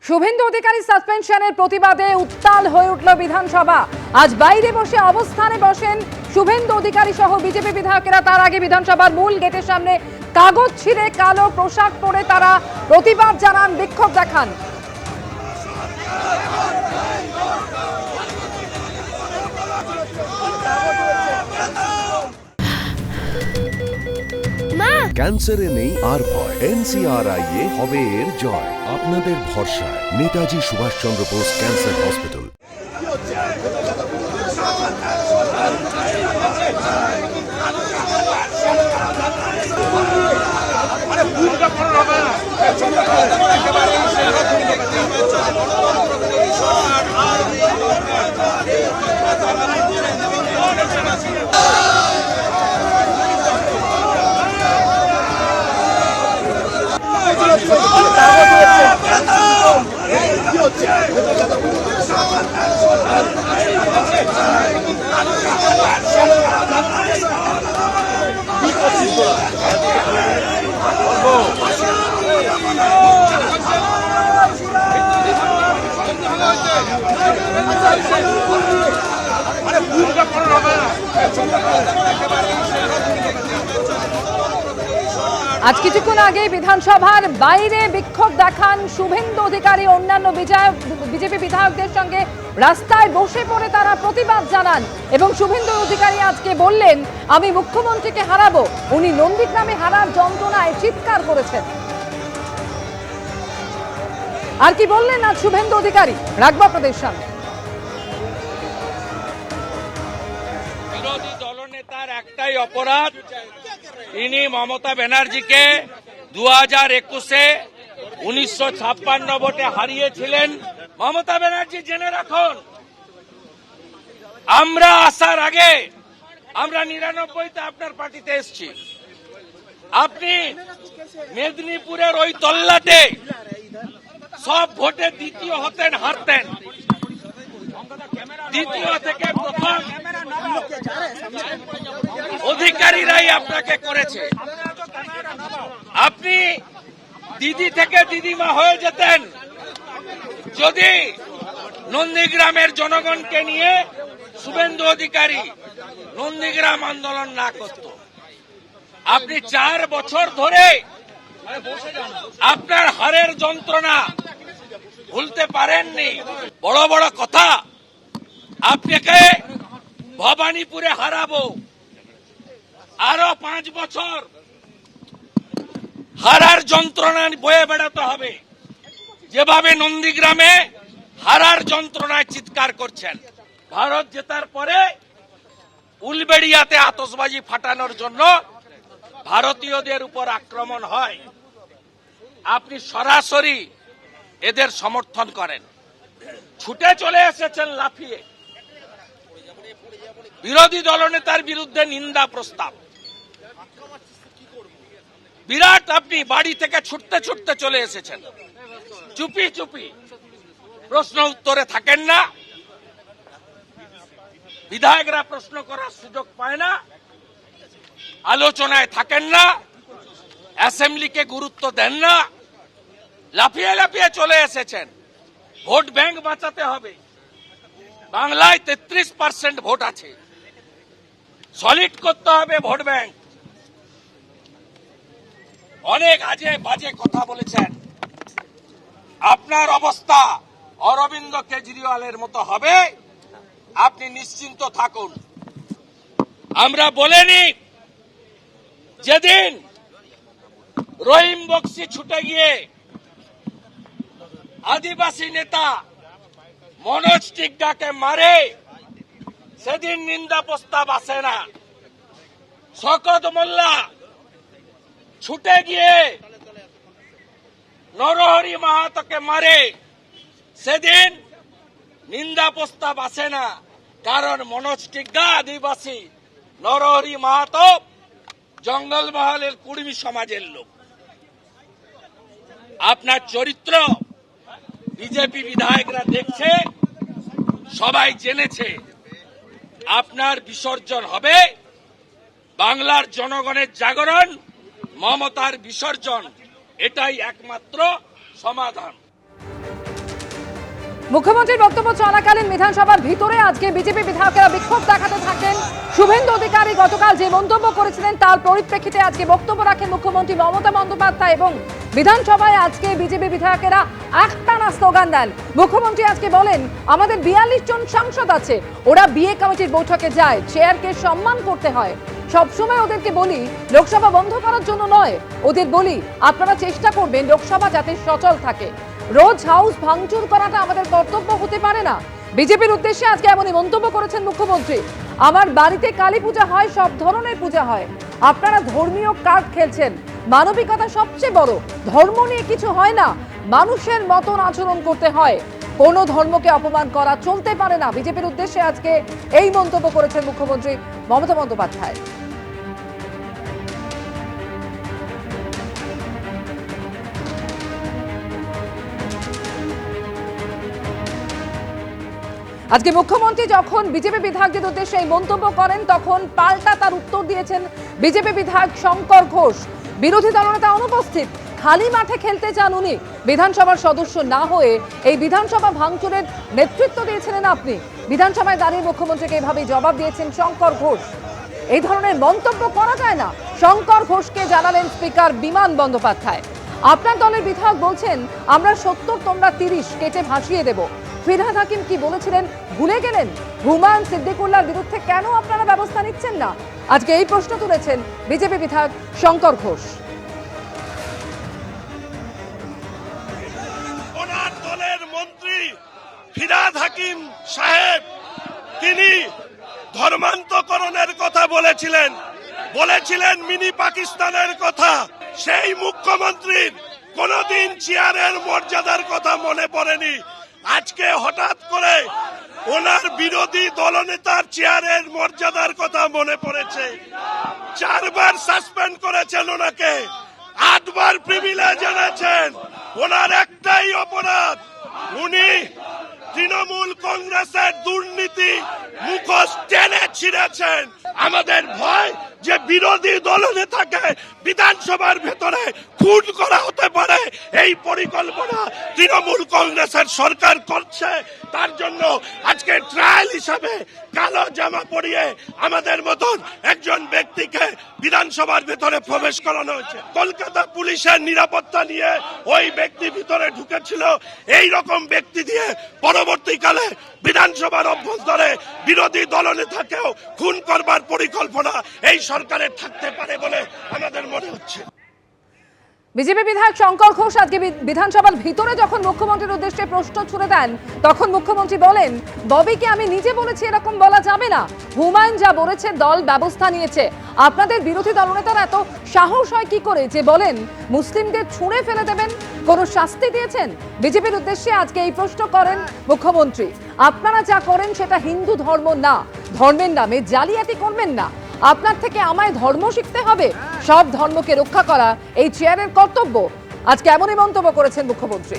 শুভেন্দু অধিকারী সাসপেনশনের প্রতিবাদে উত্তাল হয়ে উঠল বিধানসভা। আজ বাইরে বসে অবস্থানে বসেন শুভেন্দু অধিকারী সহ বিজেপি বিধায়কেরা। তার আগে বিধানসভার মূল গেটের সামনে কাগজ ছিঁড়ে কালো পোশাক পরে তারা প্রতিবাদ জানান, বিক্ষোভ দেখান। ক্যান্সারে নেই আর ভয়, NCRI হবে এর জয়। আপনাদের ভরসা নেতাজি সুভাষচন্দ্র বোস ক্যান্সার হসপিটাল। আজ কিছুক্ষণ আগে বিধানসভার বাইরে বিক্ষোভ দেখান শুভেন্দু অধিকারী। অন্যান্য বিজেপি বিধায়কদের সঙ্গে রাস্তায় বসে পড়ে তারা প্রতিবাদ জানান এবং শুভেন্দু অধিকারী আজকে বললেন, আমি মুখ্যমন্ত্রীকে হারাবো। উনি নন্দীগ্রামে হারার যন্ত্রণায় চিৎকার করেছেন। আর কি বললেন আজ শুভেন্দু অধিকারী, রাখবো আপনাদের সামনে। বিরোধী দলনেতার একটাই অপরাধ, তিনি মমতা ব্যানার্জিকে 2021-এ 1956 ভোটে হারিয়েছিলেন। মমতা ব্যানার্জি জেনে রাখুন, আমরা আসার আগে আমরা 99-তে আপনার পার্টিতে এসেছি। আপনি মেদিনীপুরের ওই তল্লাটে সব ভোটে দ্বিতীয় হতেন, হারতেন। দ্বিতীয় থেকে প্রথম অধিকারীরাই আপনাকে করেছে। আপনি দিদি থেকে দিদিমা হয়ে যেতেন যদি নন্দীগ্রামের জনগণকে নিয়ে শুভেন্দু অধিকারী নন্দীগ্রাম আন্দোলন না করত। আপনি 4 বছর ধরে আপনার হারের যন্ত্রণা ভুলতে পারেননি। বড় বড় কথা, আপনাকে ভবানীপুরে হারাবো, আরো 5 বছর হারার যন্ত্রণা বয়ে বেড়াতে হবে। যেভাবে নন্দীগ্রামে হারার যন্ত্রণায় চিৎকার করছেন। ভারত জেতার পরে উলবেড়িয়াতে আতশবাজি ফাটানোর জন্য ভারতীয়দের উপর আক্রমণ হয়, আপনি সরাসরি এদের সমর্থন করেন। ছুটে চলে এসেছেন লাফিয়ে বিরোধী দলনেতার বিরুদ্ধে নিন্দা প্রস্তাব। বিরাট, আপনি বাড়ি থেকে ছুটতে ছুটতে চলে এসেছেন। চুপি চুপি প্রশ্ন উত্তরে থাকেন না, বিধায়করা প্রশ্ন করার সুযোগ পায় না, আলোচনায় থাকেন না, অ্যাসেম্বলিকে গুরুত্ব দেন না, লাফিয়ে লাফিয়ে চলে এসেছেন। ভোট ব্যাংক বাঁচাতে হবে। বাংলায় 33% ভোট আছে, সলিড করতে হবে ভোট ব্যাংক। অনেক আজে বাজে কথা বলেছেন। আপনার অবস্থা অরবিন্দ কেজরিওয়ালের মতো হবে, আপনি নিশ্চিন্ত থাকুন। আমরা বলিনি যেদিন রহিম বক্সি ছুটে গিয়ে আদিবাসী নেতা মনোজ টিগ্গাকে মারে, সেদিন নিন্দা প্রস্তাব আসে না। শওকত মোল্লা ছুটে গিয়ে নরহরি মাহাতোকে মারে, সেদিন নিন্দা প্রস্তাব আসে না। কারণ মনোজ টিগ্গা আদিবাসী, নরহরি মাহাতো জঙ্গলমহলের কুর্মী সমাজের লোক। আপনার চরিত্র বিজেপি বিধায়করা দেখছে, সবাই জেনেছে। আপনার বিসর্জন হবে, বাংলার জনগণের জাগরণ, মমতার বিসর্জন, এটাই একমাত্র সমাধান। মুখ্যমন্ত্রীর বক্তব্য চলাকালীন বিধানসভার ভিতরে আজকে বিজেপি বিধায়কেরা বিক্ষোভ দেখাতে থাকেন। শুভেন্দু অধিকারী গতকাল যে মন্তব্য করেছিলেন তার পরিপ্রেক্ষিতে আজকে বক্তব্য রাখেন মুখ্যমন্ত্রী মমতা বন্দ্যোপাধ্যায় এবং বিধানসভায় আজকে বিজেপি বিধায়কেরা একটানা স্লোগান দেন। মুখ্যমন্ত্রী আজকে বলেন, আমাদের 42 জন সাংসদ আছে, ওরা বিয়ে কমিটির বৈঠকে যায়, চেয়ারকে সম্মান করতে হয়। সবসময় ওদেরকে বলি লোকসভা বন্ধ করার জন্য নয়, ওদের বলি আপনারা চেষ্টা করবেন লোকসভা যাতে সচল থাকে। রোজ হাউস ভাঙচুর করাটা আমাদের কর্তব্য হতে পারে না। বিজেপির উদ্দেশ্যে আজকে এমনই মন্তব্য করেছেন মুখ্যমন্ত্রী। আমার বাড়িতে কালী পূজা হয়, সব ধরনের পূজা হয়, আপনারা ধর্মীয় কার্ড খেলছেন। মানবিকতা সবচেয়ে বড়, ধর্ম নিয়ে কিছু হয় না, মানুষের মতন আচরণ করতে হয়, কোনো ধর্মকে অপমান করা চলতে পারে না। বিজেপির উদ্দেশ্যে আজকে এই মন্তব্য করেছেন মুখ্যমন্ত্রী মমতা বন্দ্যোপাধ্যায়। আজকে মুখ্যমন্ত্রী যখন বিজেপি বিধায়কদের উদ্দেশ্যে এই মন্তব্য করেন তখন পাল্টা তার উত্তর দিয়েছেন বিজেপি বিধায়ক শঙ্কর ঘোষ। বিরোধী দলনেতা অনুপস্থিত, খালি মাঠে খেলতে চান উনি, বিধানসভার সদস্য না হয়ে এই বিধানসভা ভাঙচুরের নেতৃত্ব দিয়েছিলেন আপনি। বিধানসভায় দাঁড়িয়ে মুখ্যমন্ত্রীকে এভাবেই জবাব দিয়েছেন শঙ্কর ঘোষ। এই ধরনের মন্তব্য করা যায় না, শঙ্কর ঘোষকে জানালেন স্পিকার বিমান বন্দ্যোপাধ্যায়। আপনার দলের বিধায়ক বলছেন আমরা 70 তোমরা 30 কেটে ভাসিয়ে দেব। ফিরহাদ হাকিম কি বলেছিলেন ভুলে গেলেন? হুমায়ুন সিদ্দিকুল্লাহর বিরুদ্ধে কেন আপনারা ব্যবস্থা নিচ্ছেন না? আজকে এই প্রশ্ন তুলেছেন বিজেপি বিধায়ক শঙ্কর ঘোষ। ওনার দলের মন্ত্রী ফিরহাদ হাকিম সাহেব তিনি ধর্মান্তকরণের কথা বলেছিলেন মিনি পাকিস্তানের কথা। সেই মুখ্যমন্ত্রীর কোনদিন চেয়ারের মর্যাদার কথা মনে পড়েনি। আজকে হঠাৎ করে ওনার বিরোধী দলনেতার চেয়ারের মর্যাদার কথা মনে পড়েছে। 4 বার সাসপেন্ড করেছেন ওনাকে, 8 বার প্রিভিলেজ এনেছেন। ওনার একটাই অপরাধ, উনি তৃণমূল কংগ্রেসের দুর্নীতি মুখোশ টেনে ছিঁড়েছেন। আমাদের ভয় যে বিরোধী দলনেতাকে বিধানসভার ভেতরে খুন করা হতে পারে, এই পরিকল্পনা তৃণমূল কংগ্রেসের সরকার করছে। তার জন্য আজকে ট্রায়াল হিসাবে কালো জামা পরিয়ে আমাদের মতন একজন ব্যক্তিকে বিধানসভার ভেতরে প্রবেশ করানো হয়েছে। কলকাতা পুলিশের নিরাপত্তা নিয়ে ওই ব্যক্তি ভিতরে ঢুকেছিল। এই রকম ব্যক্তি দিয়ে পরবর্তীকালে বিধানসভার অভ্যন্তরে বিরোধী দলনেতাকেও খুন করবার পরিকল্পনা এই সরকারের থাকতে পারে বলে আমাদের মনে হচ্ছে। বিজেপি বিধায়ক শঙ্কর ঘোষ আজকে বিধানসভার ভিতরে যখন মুখ্যমন্ত্রীর উদ্দেশ্যে প্রশ্ন ছুড়ে দেন তখন মুখ্যমন্ত্রী বলেন, ববিকে আমি নিজে বলেছি এরকম বলা যাবে না, হুমায়ুন যা বলেছে দল ব্যবস্থা নিয়েছে। আপনাদের বিরোধী দলনেতার এত সাহস হয় কি করে যে বলেন মুসলিমদের ছুঁড়ে ফেলে দেবেন? কোন শাস্তি দিয়েছেন? বিজেপির উদ্দেশ্যে আজকে এই প্রশ্ন করেন মুখ্যমন্ত্রী। আপনারা যা করেন সেটা হিন্দু ধর্ম না, ধর্মের নামে জালিয়াতি করবেন না। আপনার থেকে আমায় ধর্ম শিখতে হবে, সব ধর্মকে রক্ষা করা এই চেয়ারের কর্তব্য। আজকে এমনই মন্তব্য করেছেন মুখ্যমন্ত্রী।